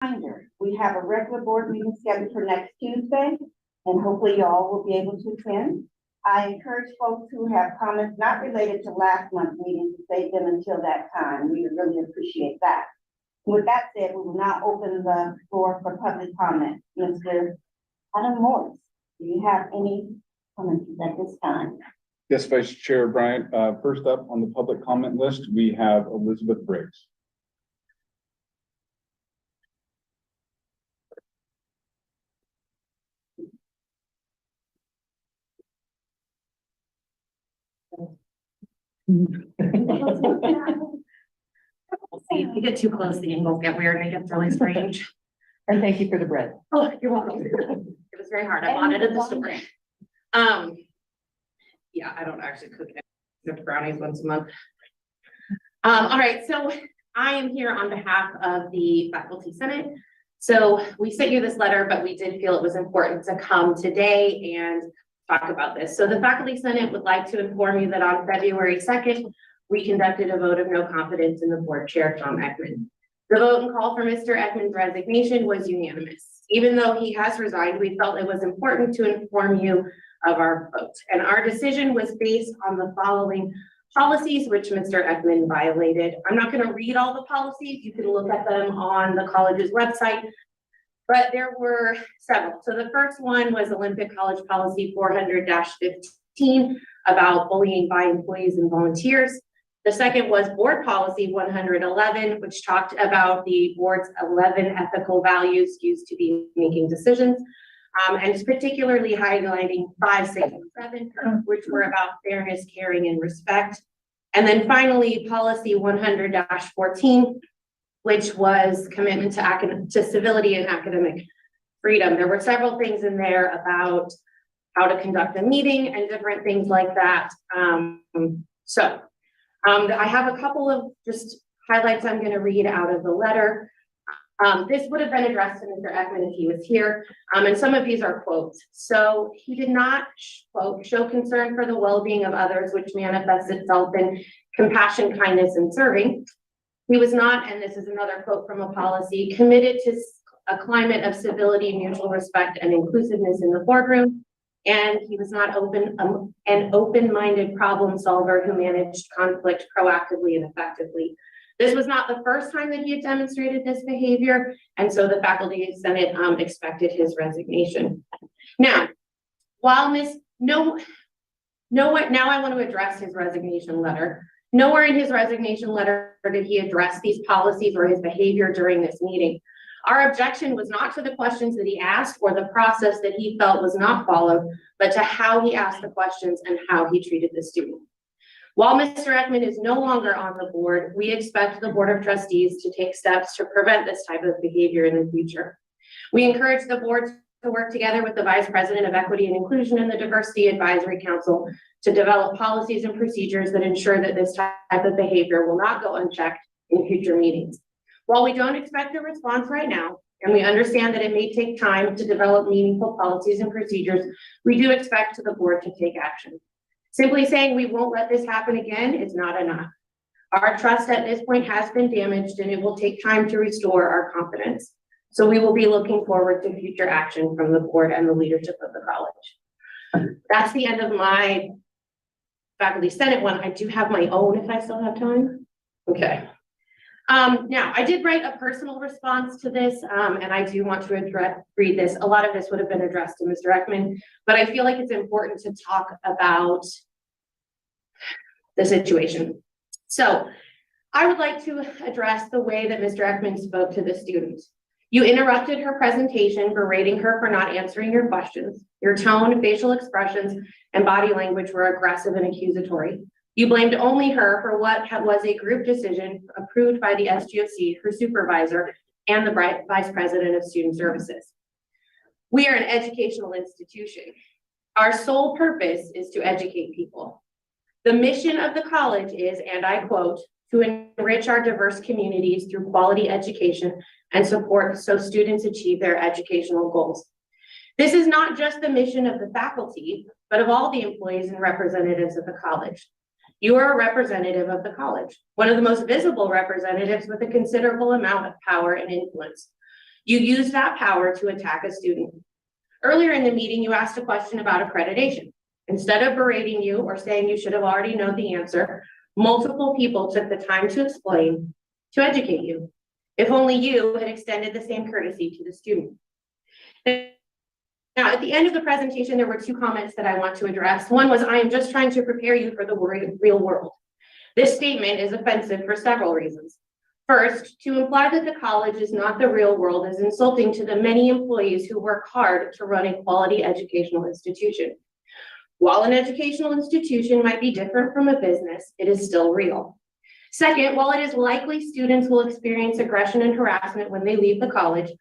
Reminder, we have a regular board meeting scheduled for next Tuesday, and hopefully you all will be able to attend. I encourage folks who have comments not related to last month's meeting to save them until that time. We would really appreciate that. With that said, we will now open the floor for public comment. Mr. Adam Morris, do you have any comments at this time? Yes, Vice Chair Bryant. First up on the public comment list, we have Elizabeth Briggs. See, if you get too close, the angles get weird and it gets really strange. And thank you for the bread. Oh, you're welcome. It was very hard. I bought it at the store. Yeah, I don't actually cook it. Except brownies once a month. All right, so I am here on behalf of the Faculty Senate. So we sent you this letter, but we did feel it was important to come today and talk about this. So the Faculty Senate would like to inform you that on February 2nd, we conducted a vote of no confidence in the board chair, Tom Ekman. The vote and call for Mr. Ekman's resignation was unanimous. Even though he has resigned, we felt it was important to inform you of our vote. And our decision was based on the following policies, which Mr. Ekman violated. I'm not going to read all the policies. You can look at them on the college's website, but there were several. So the first one was Olympic College Policy 400-15 about bullying by employees and volunteers. The second was Board Policy 111, which talked about the board's 11 ethical values used to be making decisions, and particularly highlighting 5, 6, and 7, which were about fairness, caring, and respect. And then finally, Policy 100-14, which was commitment to civility and academic freedom. There were several things in there about how to conduct a meeting and different things like that. I have a couple of just highlights I'm going to read out of the letter. This would have been addressed to Mr. Ekman if he was here, and some of these are quotes. So he did not, quote, show concern for the well-being of others, which manifests itself in compassion, kindness, and serving. He was not, and this is another quote from a policy, committed to a climate of civility, mutual respect, and inclusiveness in the boardroom. And he was not an open-minded problem solver who managed conflict proactively and effectively. This was not the first time that he had demonstrated this behavior, and so the Faculty Senate expected his resignation. Now, while now I want to address his resignation letter. Nowhere in his resignation letter did he address these policies or his behavior during this meeting. Our objection was not to the questions that he asked or the process that he felt was not followed, but to how he asked the questions and how he treated the student. While Mr. Ekman is no longer on the board, we expect the Board of Trustees to take steps to prevent this type of behavior in the future. We encourage the board to work together with the Vice President of Equity and Inclusion and the Diversity Advisory Council to develop policies and procedures that ensure that this type of behavior will not go unchecked in future meetings. While we don't expect a response right now, and we understand that it may take time to develop meaningful policies and procedures, we do expect the board to take action. Simply saying we won't let this happen again is not enough. Our trust at this point has been damaged, and it will take time to restore our confidence. So we will be looking forward to future action from the board and the leadership of the college. That's the end of my Faculty Senate one. I do have my own if I still have time. Okay. Now, I did write a personal response to this, and I do want to read this. A lot of this would have been addressed to Mr. Ekman, but I feel like it's important to talk about the situation. So I would like to address the way that Mr. Ekman spoke to the students. You interrupted her presentation, berating her for not answering your questions. Your tone, facial expressions, and body language were aggressive and accusatory. You blamed only her for what was a group decision approved by the SGOC, her supervisor, and the Vice President of Student Services. We are an educational institution. Our sole purpose is to educate people. The mission of the college is, and I quote, to enrich our diverse communities through quality education and support so students achieve their educational goals. This is not just the mission of the faculty, but of all the employees and representatives of the college. You are a representative of the college, one of the most visible representatives with a considerable amount of power and influence. You use that power to attack a student. Earlier in the meeting, you asked a question about accreditation. Instead of berating you or saying you should have already known the answer, multiple people took the time to explain, to educate you. If only you had extended the same courtesy to the student. Now, at the end of the presentation, there were two comments that I want to address. One was, I am just trying to prepare you for the real world. This statement is offensive for several reasons. First, to imply that the college is not the real world is insulting to the many employees who work hard to run a quality educational institution. While an educational institution might be different from a business, it is still real. Second, while it is likely students will experience aggression and harassment when they leave the college,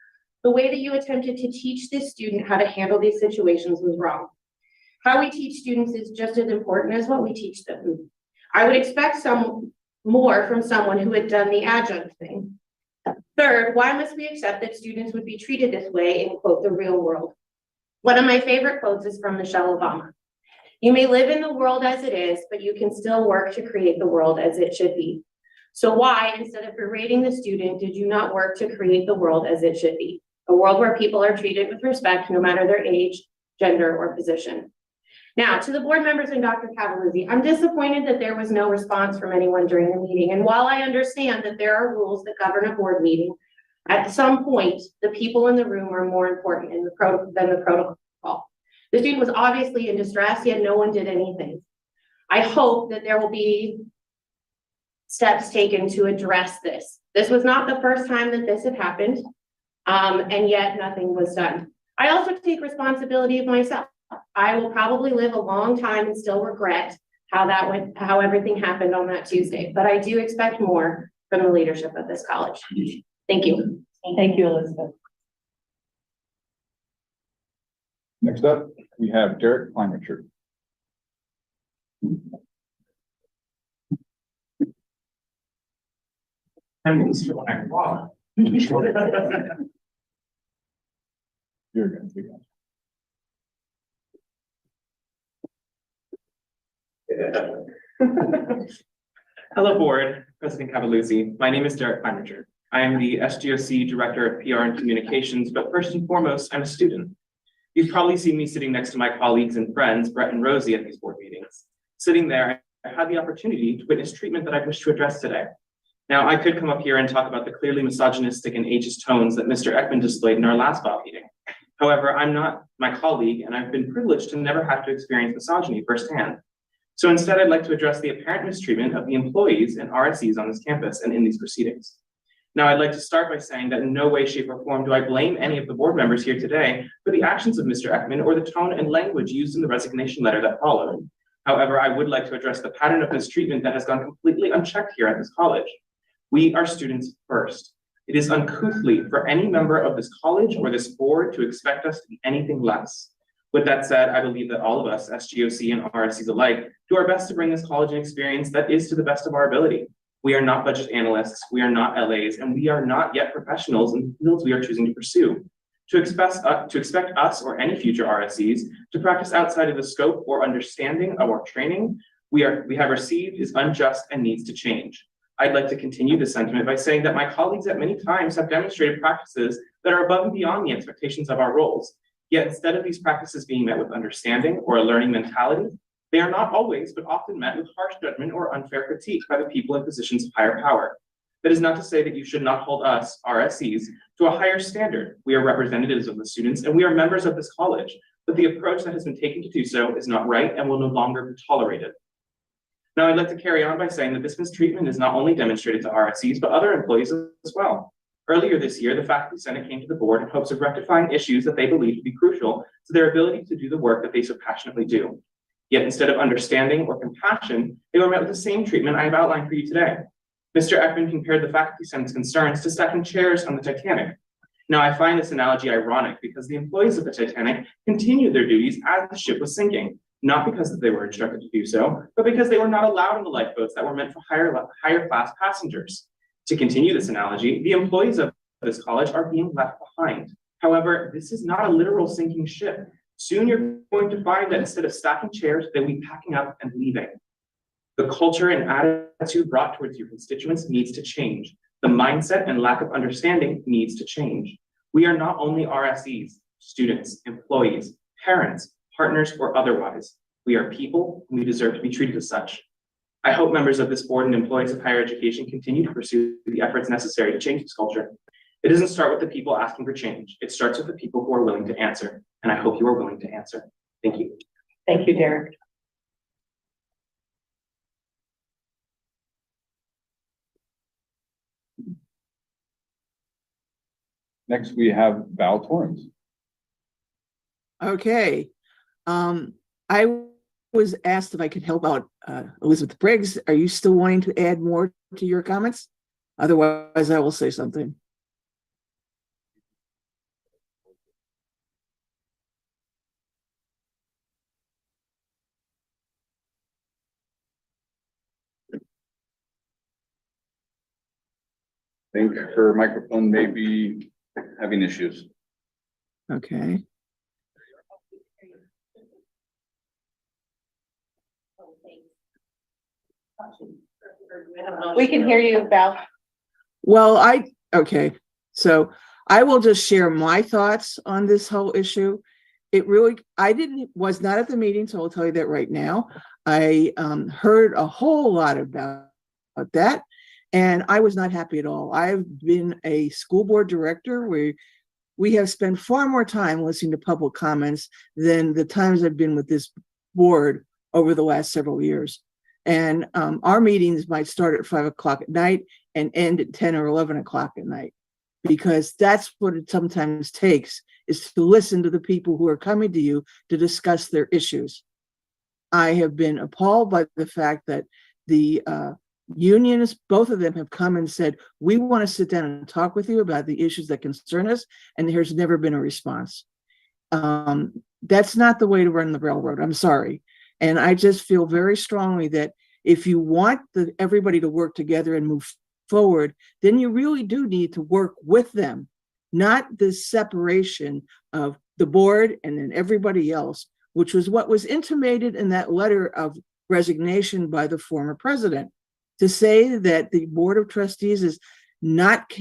the way that you attempted to teach this student how to handle these situations was wrong. How we teach students is just as important as what we teach them. I would expect some more from someone who had done the adjunct thing. Third, why must we accept that students would be treated this way in, quote, the real world? One of my favorite quotes is from Michelle Obama. You may live in the world as it is, but you can still work to create the world as it should be. So why, instead of berating the student, did you not work to create the world as it should be? A world where people are treated with respect, no matter their age, gender, or position. Now, to the board members and Dr. Cavaluzzi, I'm disappointed that there was no response from anyone during the meeting. And while I understand that there are rules that govern a board meeting, at some point, the people in the room are more important than the protocol. The student was obviously in distress, yet no one did anything. I hope that there will be steps taken to address this. This was not the first time that this had happened, and yet nothing was done. I also take responsibility of myself. I will probably live a long time and still regret how everything happened on that Tuesday, but I do expect more from the leadership of this college. Thank you. Thank you, Elizabeth. Next up, we have Derek Kleinrichard. You're good. We got you. Hello, board, President Cavaluzzi. My name is Derek Kleinrichard. I am the SGOC Director of PR and Communications, but first and foremost, I'm a student. You've probably seen me sitting next to my colleagues and friends, Brett and Rosie, at these board meetings. Sitting there, I had the opportunity to witness treatment that I wish to address today. Now, I could come up here and talk about the clearly misogynistic and ageist tones that Mr. Ekman displayed in our last BOP meeting. However, I'm not my colleague, and I've been privileged to never have to experience misogyny firsthand. So instead, I'd like to address the apparent mistreatment of the employees and RSEs on this campus and in these proceedings. Now, I'd like to start by saying that in no way, shape, or form do I blame any of the board members here today for the actions of Mr. Ekman or the tone and language used in the resignation letter that followed. However, I would like to address the pattern of mistreatment that has gone completely unchecked here at this college. We are students first. It is uncouthly for any member of this college or this board to expect us to be anything less. With that said, I believe that all of us, SGOC and RSCs alike, do our best to bring this college an experience that is to the best of our ability. We are not budget analysts, we are not LAs, and we are not yet professionals in the fields we are choosing to pursue. To expect us or any future RSCs to practice outside of the scope or understanding of our training we have received is unjust and needs to change. I'd like to continue this sentiment by saying that my colleagues at many times have demonstrated practices that are above and beyond the expectations of our roles. Yet instead of these practices being met with understanding or a learning mentality, they are not always, but often met with harsh judgment or unfair critique by the people in positions of higher power. That is not to say that you should not hold us, RSCs, to a higher standard. We are representatives of the students and we are members of this college, but the approach that has been taken to do so is not right and will no longer be tolerated. Now, I'd like to carry on by saying that this mistreatment is not only demonstrated to RSCs, but other employees as well. Earlier this year, the Faculty Senate came to the board in hopes of rectifying issues that they believed to be crucial to their ability to do the work that they so passionately do. Yet instead of understanding or compassion, they were met with the same treatment I have outlined for you today. Mr. Ekman compared the Faculty Senate's concerns to stacking chairs on the Titanic. Now, I find this analogy ironic because the employees of the Titanic continued their duties as the ship was sinking, not because they were instructed to do so, but because they were not allowed in the lifeboats that were meant for higher class passengers. To continue this analogy, the employees of this college are being left behind. However, this is not a literal sinking ship. Soon you're going to find that instead of stacking chairs, they'll be packing up and leaving. The culture and attitude brought towards your constituents needs to change. The mindset and lack of understanding needs to change. We are not only RSEs, students, employees, parents, partners, or otherwise. We are people, and we deserve to be treated as such. I hope members of this board and employees of higher education continue to pursue the efforts necessary to change this culture. It doesn't start with the people asking for change. It starts with the people who are willing to answer, and I hope you are willing to answer. Thank you. Thank you, Derek. Next, we have Val Torrens. Okay. I was asked if I could help out Elizabeth Briggs. Are you still wanting to add more to your comments? Otherwise, I will say something. I think her microphone may be having issues. Okay. We can hear you, Val. Well, okay. So I will just share my thoughts on this whole issue. Was not at the meeting, so I'll tell you that right now. I heard a whole lot about that, and I was not happy at all. I've been a school board director where we have spent far more time listening to public comments than the times I've been with this board over the last several years. And our meetings might start at 5 o'clock at night and end at 10 or 11 o'clock at night, because that's what it sometimes takes, is to listen to the people who are coming to you to discuss their issues. I have been appalled by the fact that the unions, both of them, have come and said, we want to sit down and talk with you about the issues that concern us, and there's never been a response. That's not the way to run the railroad. I'm sorry. And I just feel very strongly that if you want everybody to work together and move forward, then you really do need to work with them, not this separation of the board and then everybody else, which was what was intimated in that letter of resignation by the former president. To say that the Board of Trustees is not,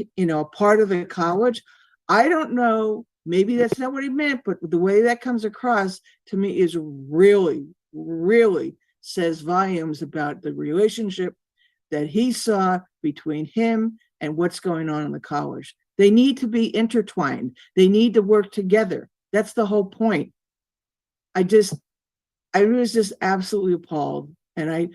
part of the college, I don't know, maybe that's not what he meant, but the way that comes across to me is really says volumes about the relationship that he saw between him and what's going on in the college. They need to be intertwined. They need to work together. That's the whole point. I was just absolutely appalled. And I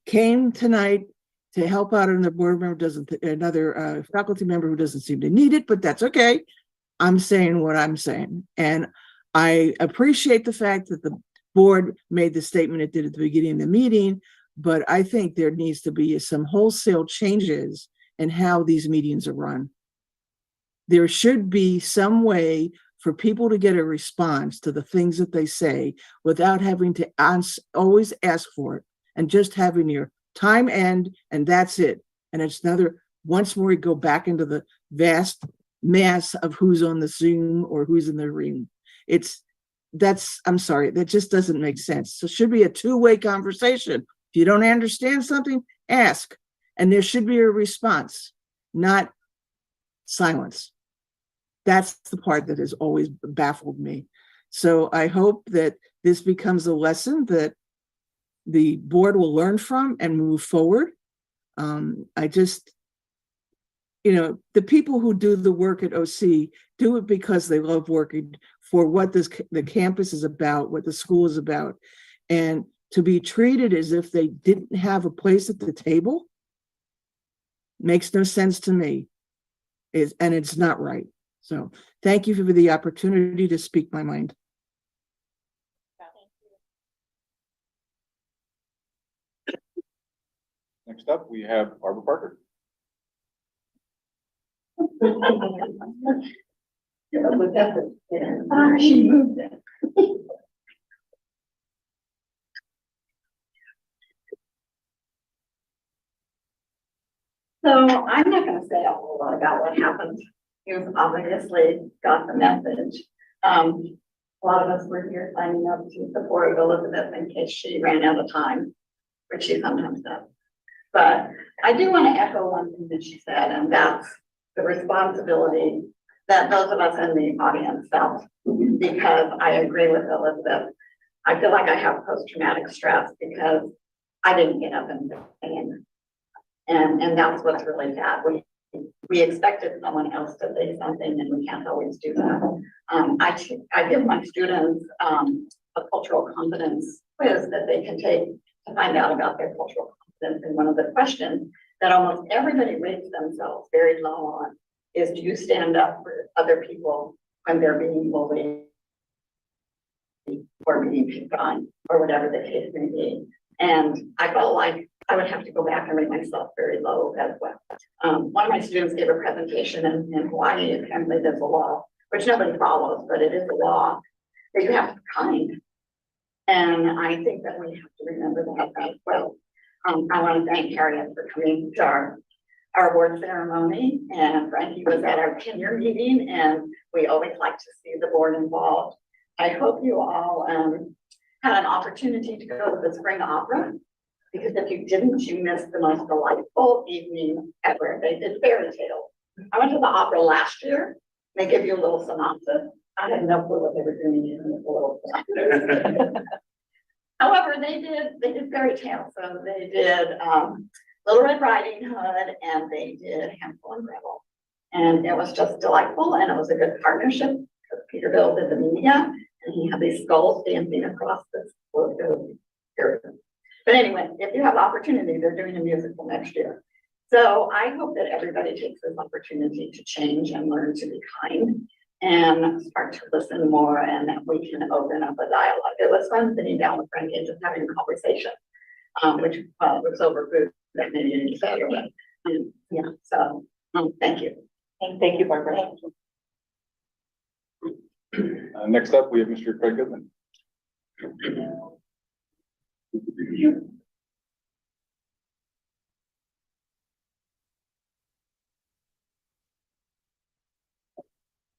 came tonight to help out another board member another faculty member who doesn't seem to need it, but that's okay. I'm saying what I'm saying. And I appreciate the fact that the board made the statement it did at the beginning of the meeting, but I think there needs to be some wholesale changes in how these meetings are run. There should be some way for people to get a response to the things that they say without having to always ask for it, and just having your time end, and that's it. And it's once more we go back into the vast mass of who's on the Zoom or who's in the room. I'm sorry, that just doesn't make sense. So it should be a two-way conversation. If you don't understand something, ask, and there should be a response, not silence. That's the part that has always baffled me. So I hope that this becomes a lesson that the board will learn from and move forward. The people who do the work at OC do it because they love working for what the campus is about, what the school is about. And to be treated as if they didn't have a place at the table makes no sense to me. And it's not right. So thank you for the opportunity to speak my mind. Next up, we have Barbara Parker. She moved it. So I'm not going to say a whole lot about what happened. You've obviously got the message. A lot of us were here signing up to support Elizabeth in case she ran out of time, which she sometimes does. But I do want to echo one thing that she said, and that's the responsibility that those of us in the audience felt, because I agree with Elizabeth. I feel like I have post-traumatic stress because I didn't get up and say, and that's what's really bad. We expected someone else to say something, and we can't always do that. I give my students a cultural competence quiz that they can take to find out about their cultural competence. And one of the questions that almost everybody rates themselves very low on is, do you stand up for other people when they're being bullied or being picked on, or whatever the case may be? And I felt like I would have to go back and rate myself very low as well. One of my students gave a presentation in Hawaii. Apparently there's a law, which nobody follows, but it is a law that you have to be kind. And I think that we have to remember that as well. I want to thank Harriet for coming to our award ceremony, and Frankie was at our tenure meeting, and we always like to see the board involved. I hope you all had an opportunity to go to the spring opera, because if you didn't, you missed the most delightful evening ever. They did fairy tales. I went to the opera last year. They give you a little synopsis. I had no clue what they were doing in the little synopsis. However, they did fairy tales. So they did Little Red Riding Hood, and they did Hansel and Gretel. And it was just delightful, and it was a good partnership because Peterbilt did the media, and he had these skulls dancing across this board. But anyway, if you have opportunity, they're doing a musical next year. So I hope that everybody takes this opportunity to change and learn to be kind and start to listen more, and that we can open up a dialogue. It was fun sitting down with Frankie and just having a conversation, which was over food that maybe you didn't say, but yeah, so thank you. Thank you, Barbara. Next up, we have Mr. Craig Goodman.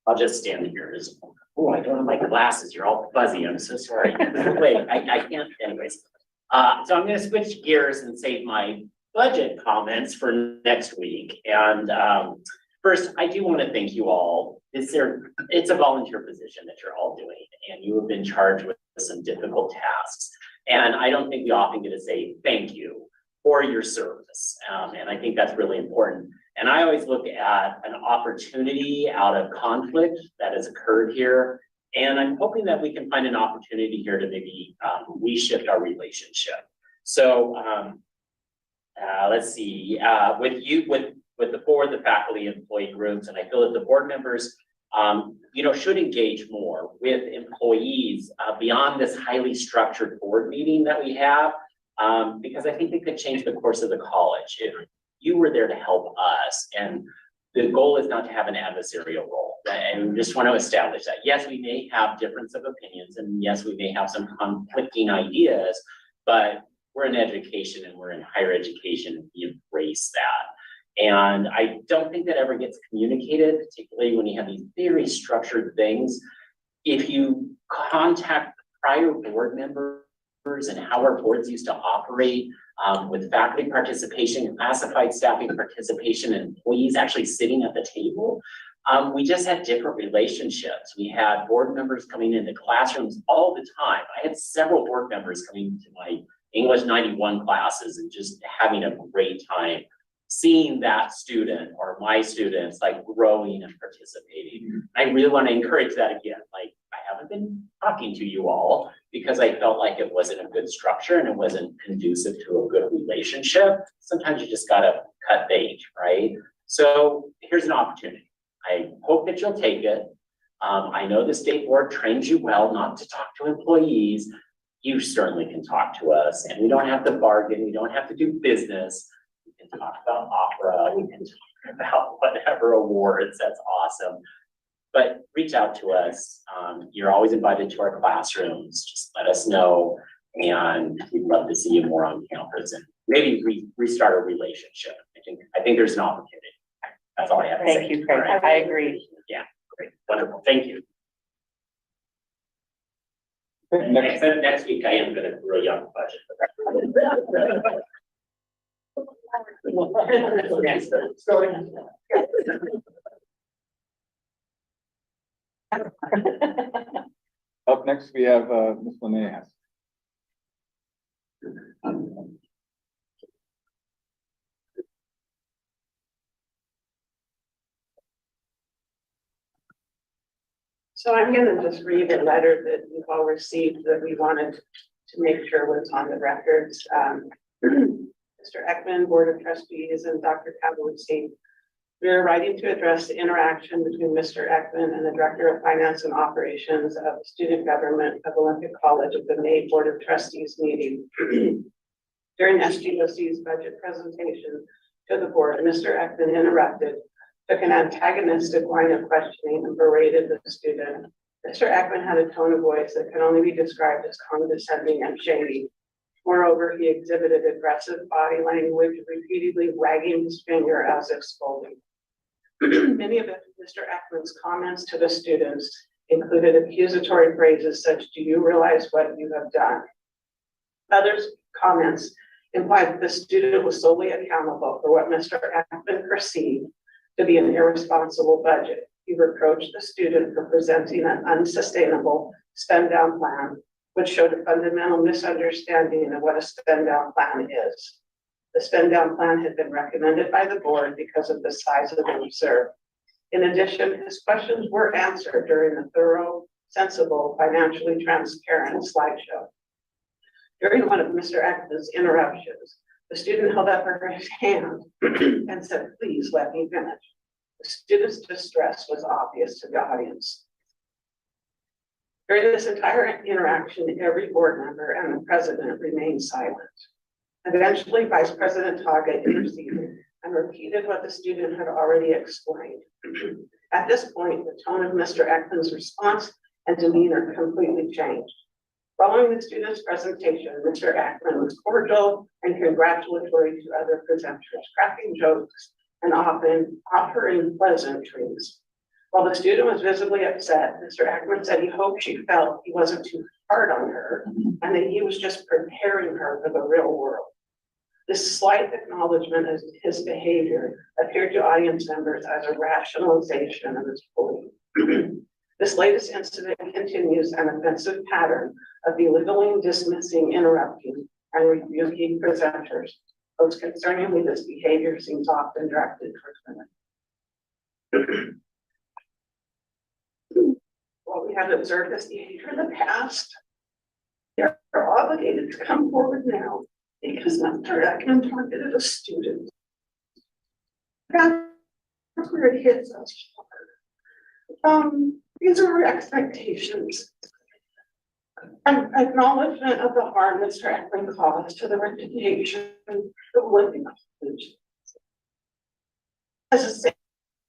I'll just stand here. Oh, I don't have my glasses. You're all fuzzy. I'm so sorry. Wait, I can't anyways. So I'm going to switch gears and save my budget comments for next week. And first, I do want to thank you all. It's a volunteer position that you're all doing, and you have been charged with some difficult tasks. And I don't think we often get to say thank you for your service. And I think that's really important. And I always look at an opportunity out of conflict that has occurred here. And I'm hoping that we can find an opportunity here to maybe reshift our relationship. So let's see, with the faculty employee groups, and I feel that the board members should engage more with employees beyond this highly structured board meeting that we have, because I think it could change the course of the college if you were there to help us. And the goal is not to have an adversarial role. And we just want to establish that. Yes, we may have difference of opinions, and yes, we may have some conflicting ideas, but we're in education and we're in higher education, and we embrace that. And I don't think that ever gets communicated, particularly when you have these very structured things. If you contact prior board members and how our boards used to operate, with faculty participation, classified staffing participation, and employees actually sitting at the table, we just had different relationships. We had board members coming into classrooms all the time. I had several board members coming to my English 91 classes and just having a great time seeing that student or my students like growing and participating. I really want to encourage that again. Like, I haven't been talking to you all because I felt like it wasn't a good structure and it wasn't conducive to a good relationship. Sometimes you just gotta cut bait, right? So here's an opportunity. I hope that you'll take it. I know the state board trains you well not to talk to employees. You certainly can talk to us, and we don't have to bargain. We don't have to do business. We can talk about opera. We can talk about whatever awards. That's awesome. But reach out to us. You're always invited to our classrooms. Just let us know, and we'd love to see you more on campus and maybe restart a relationship. I think there's an opportunity. That's all I have to say. Thank you, Craig. Right. I agree. Yeah, great, wonderful. Thank you. Next, Next week I am going to grill you on the budget. Up next, we have, Ms. Linnea. So I'm gonna just read a letter that we've all received that we wanted to make sure was on the records. Mr. Ekman, Board of Trustees, and Dr. Cavallucci. We are writing to address the interaction between Mr. Ekman and the Director of Finance and Operations of Student Government of Olympic College at the May Board of Trustees meeting. During SGOC's budget presentation to the board, Mr. Ekman interrupted, took an antagonistic line of questioning and berated the student. Mr. Ekman had a tone of voice that can only be described as condescending and shady. Moreover, he exhibited aggressive body language, repeatedly wagging his finger as if scolding. Many of Mr. Ekman's comments to the students included accusatory phrases such, "Do you realize what you have done?" Others' comments implied that the student was solely accountable for what Mr. Ekman perceived to be an irresponsible budget. He reproached the student for presenting an unsustainable spend down plan, which showed a fundamental misunderstanding of what a spend down plan is. The spend down plan had been recommended by the board because of the size of the reserve. In addition, his questions were answered during the thorough, sensible, financially transparent slideshow. During one of Mr. Ekman's interruptions, the student held up her hand and said, "Please let me finish." The student's distress was obvious to the audience. During this entire interaction, every board member and the president remained silent. Eventually, Vice President Taga interceded and repeated what the student had already explained. At this point, the tone of Mr. Ekman's response and demeanor completely changed. Following the student's presentation, Mr. Ekman was cordial and congratulatory to other presenters, cracking jokes and often offering pleasantries. While the student was visibly upset, Mr. Ekman said he hoped she felt he wasn't too hard on her and that he was just preparing her for the real world. This slight acknowledgement of his behavior appeared to audience members as a rationalization of his bullying. This latest incident continues an offensive pattern of belittling, dismissing, interrupting, and rebuking presenters. Most concerningly, this behavior seems often directed towards women. While we have observed this behavior in the past, they are obligated to come forward now because Mr. Ekman targeted a student. That's where it hits us hard. These are our expectations. An acknowledgement of the harm Mr. Ekman caused to the reputation of Olympic College as a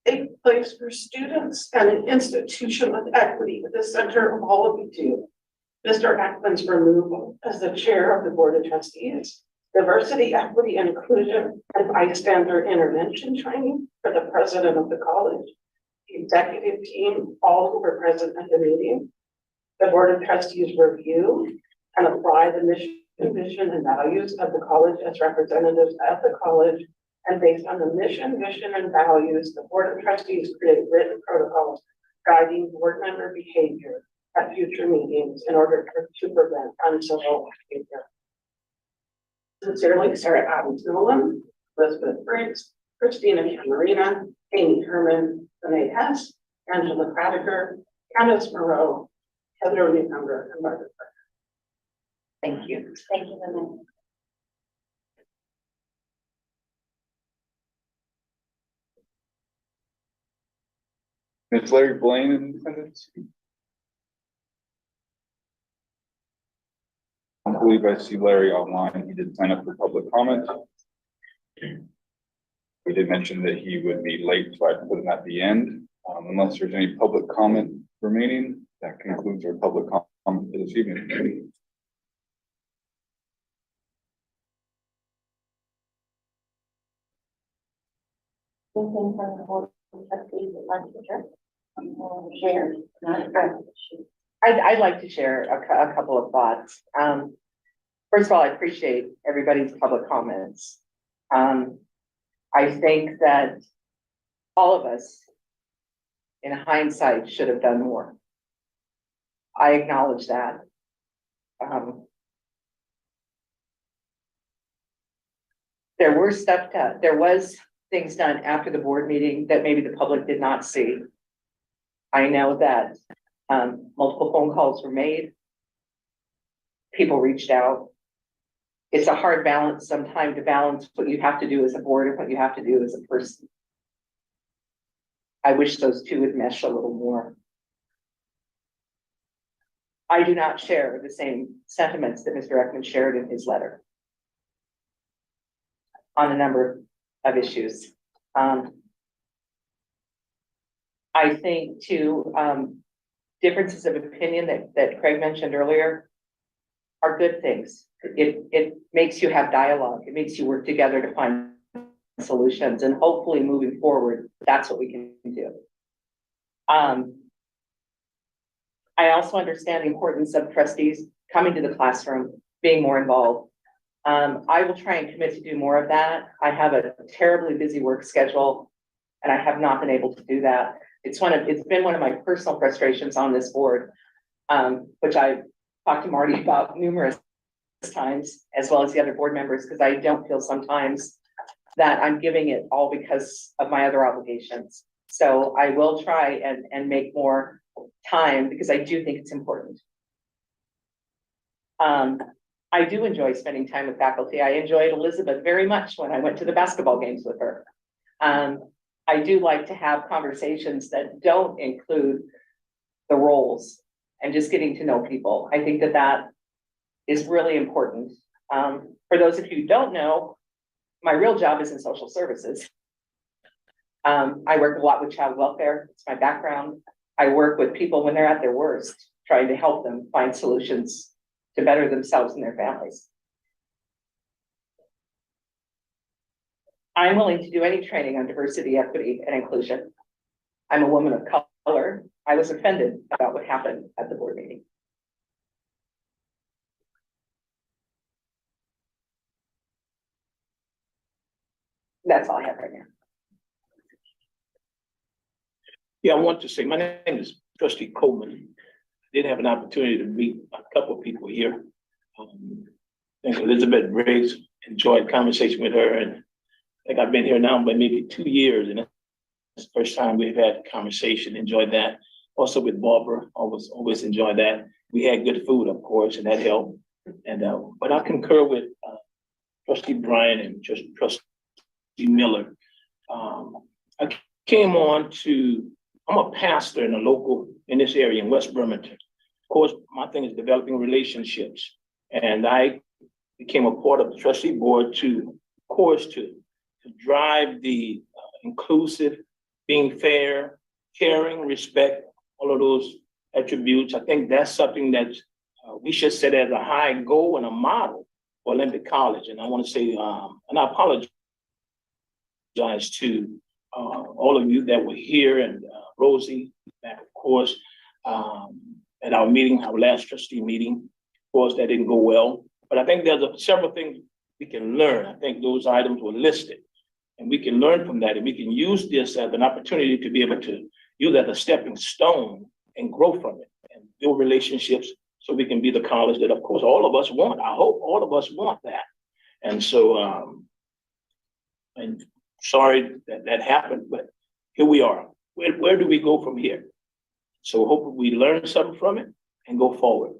safe place for students and an institution with equity at the center of all we do. Mr. Ekman's removal as the chair of the Board of Trustees, diversity, equity, and inclusion, and bystander intervention training for the president of the college, the executive team, all who were present at the meeting, the Board of Trustees review and apply the mission, vision, and values of the college as representatives of the college. And based on the mission, vision, and values, the Board of Trustees create written protocols guiding board member behavior at future meetings in order to prevent uncivil behavior. Sincerely, Sarah Adams Nolan, Elizabeth Briggs, Christina Camarina, Amy Herman, Renee Hess, Angela Cradiker, Candace Moreau, Heather Newcomer, and Margaret Parker. Thank you. Thank you, Lynette. Ms. Larry Blaine in attendance? I don't believe I see Larry online. He did sign up for public comment. We did mention that he would be late, so I put him at the end. Unless there's any public comment remaining, that concludes our public comment for this evening. I'd like to share a couple of thoughts. First of all, I appreciate everybody's public comments. I think that all of us in hindsight, should have done more. I acknowledge that. There were stuff done, there was things done after the board meeting that maybe the public did not see. I know that multiple phone calls were made. People reached out. It's a hard balance sometimes to balance what you have to do as a board and what you have to do as a person. I wish those two would mesh a little more. I do not share the same sentiments that Mr. Ekman shared in his letter on a number of issues. I think too, differences of opinion that Craig mentioned earlier are good things. It makes you have dialogue. It makes you work together to find solutions, and hopefully moving forward, that's what we can do. I also understand the importance of trustees coming to the classroom, being more involved. I will try and commit to do more of that. I have a terribly busy work schedule, and I have not been able to do that. It's been one of my personal frustrations on this board, which I've talked to Marty about numerous times, as well as the other board members, because I don't feel sometimes that I'm giving it all because of my other obligations. So I will try and make more time, because I do think it's important. I do enjoy spending time with faculty. I enjoyed Elizabeth very much when I went to the basketball games with her. I do like to have conversations that don't include the roles and just getting to know people. I think that is really important. For those of you who don't know, my real job is in social services. I work a lot with child welfare. It's my background. I work with people when they're at their worst, trying to help them find solutions to better themselves and their families. I'm willing to do any training on diversity, equity, and inclusion. I'm a woman of color. I was offended about what happened at the board meeting. That's all I have right now. Yeah, I want to say, my name is Trustee Coleman. I did have an opportunity to meet a couple of people here. I think Elizabeth Briggs, enjoyed conversation with her, and I think I've been here now but maybe 2 years, and it's the first time we've had a conversation, enjoyed that. Also with Barbara, always enjoyed that. We had good food, of course, and that helped. And but I concur with Trustee Bryan and just Trustee Miller. I came on to, I'm a pastor in this area in West Bremerton. Of course, my thing is developing relationships. And I became a part of the trustee board to drive the inclusive, being fair, caring, respect, all of those attributes. I think that's something that we should set as a high goal and a model for Olympic College. And I want to say, and I apologize to all of you that were here, and Rosie, back, of course, at our meeting, our last trustee meeting. Of course, that didn't go well, but I think there's several things we can learn. I think those items were listed, and we can learn from that, and we can use this as an opportunity to be able to use that as a stepping stone and grow from it and build relationships so we can be the college that, of course, all of us want. I hope all of us want that. And so, and sorry that happened, but here we are. Where do we go from here? So hopefully we learn something from it and go forward.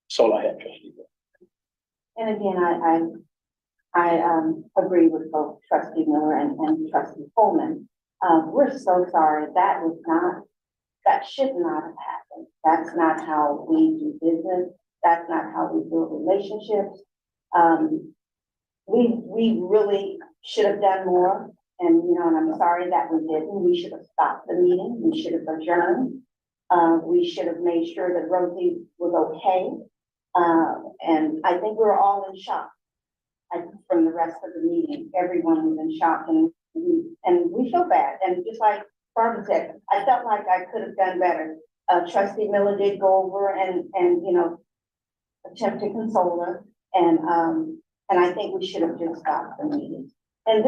That's all I have, Trustee. And again, I agree with both Trustee Miller and Trustee Coleman. We're so sorry. That should not have happened. That's not how we do business. That's not how we build relationships. We really should have done more. And, and I'm sorry that we didn't. We should have stopped the meeting. We should have adjourned. We should have made sure that Rosie was okay. And I think we were all in shock from the rest of the meeting. Everyone was in shock, and we feel bad. And just like Barbara said, I felt like I could have done better. Trustee Miller did go over and attempt to console her. And I think we should have just stopped the meeting. And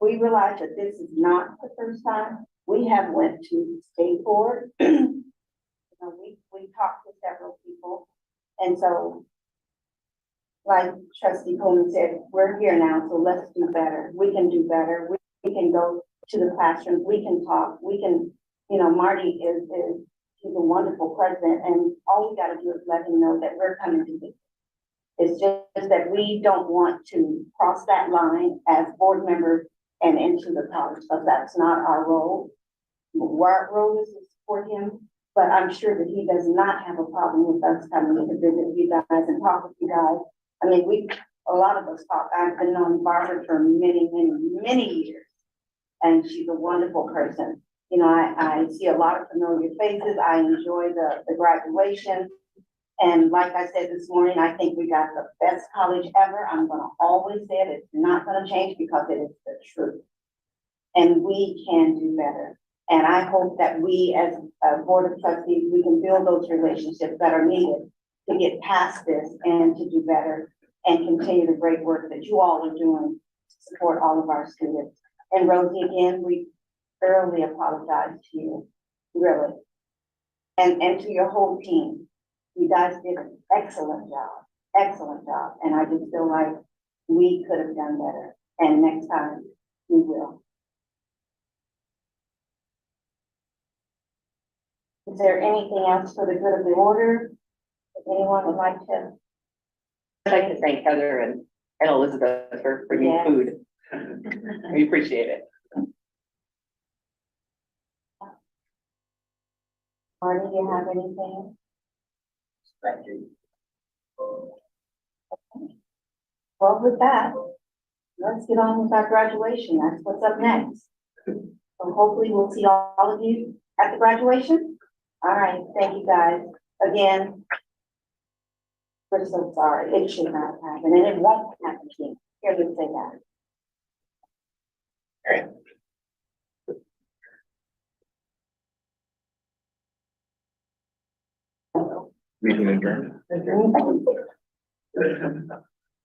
we realize that this is not the first time We have went to the state board. You know, we talked to several people, and so like trustee Coleman said, we're here now, so let's do better. We can do better. We can go to the classrooms, we can talk, we can, you know, Marty he's a wonderful president, and all we gotta do is let him know that we're coming to this. It's just that we don't want to cross that line as board members and into the college, because that's not our role. Our role is to support him, but I'm sure that he does not have a problem with us coming to visit you guys and talk with you guys. I mean, a lot of us talk. I've been on Barbara for many, many, many years, and she's a wonderful person. You know, I see a lot of familiar faces. I enjoy the graduation. And like I said this morning, I think we got the best college ever. I'm gonna always say it. It's not gonna change because it is the truth. And we can do better. And I hope that we as a board of trustees, we can build those relationships that are needed to get past this and to do better and continue the great work that you all are doing to support all of our students. And Rosie, again, we thoroughly apologize to you, really. And to your whole team. You guys did an excellent job. And I just feel like we could have done better. And next time we will. Is there anything else for the good of the order? If anyone would like to? I'd like to thank Heather and Elizabeth for bringing Yes. food. We appreciate it. Marty, do you have anything? Thank you. Well, with that, let's get on with our graduation. That's what's up next. So hopefully we'll see all of you at the graduation. All right, thank you guys. Again, we're so sorry. It should not happen, and it won't happen again. Here, let's say that. All right. Meeting adjourned.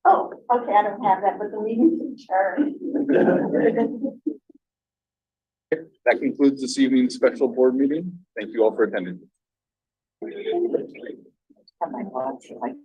Oh, okay, I don't have that, but the meeting's adjourned. That concludes this evening's special board meeting. Thank you all for attending. Have my watch, like,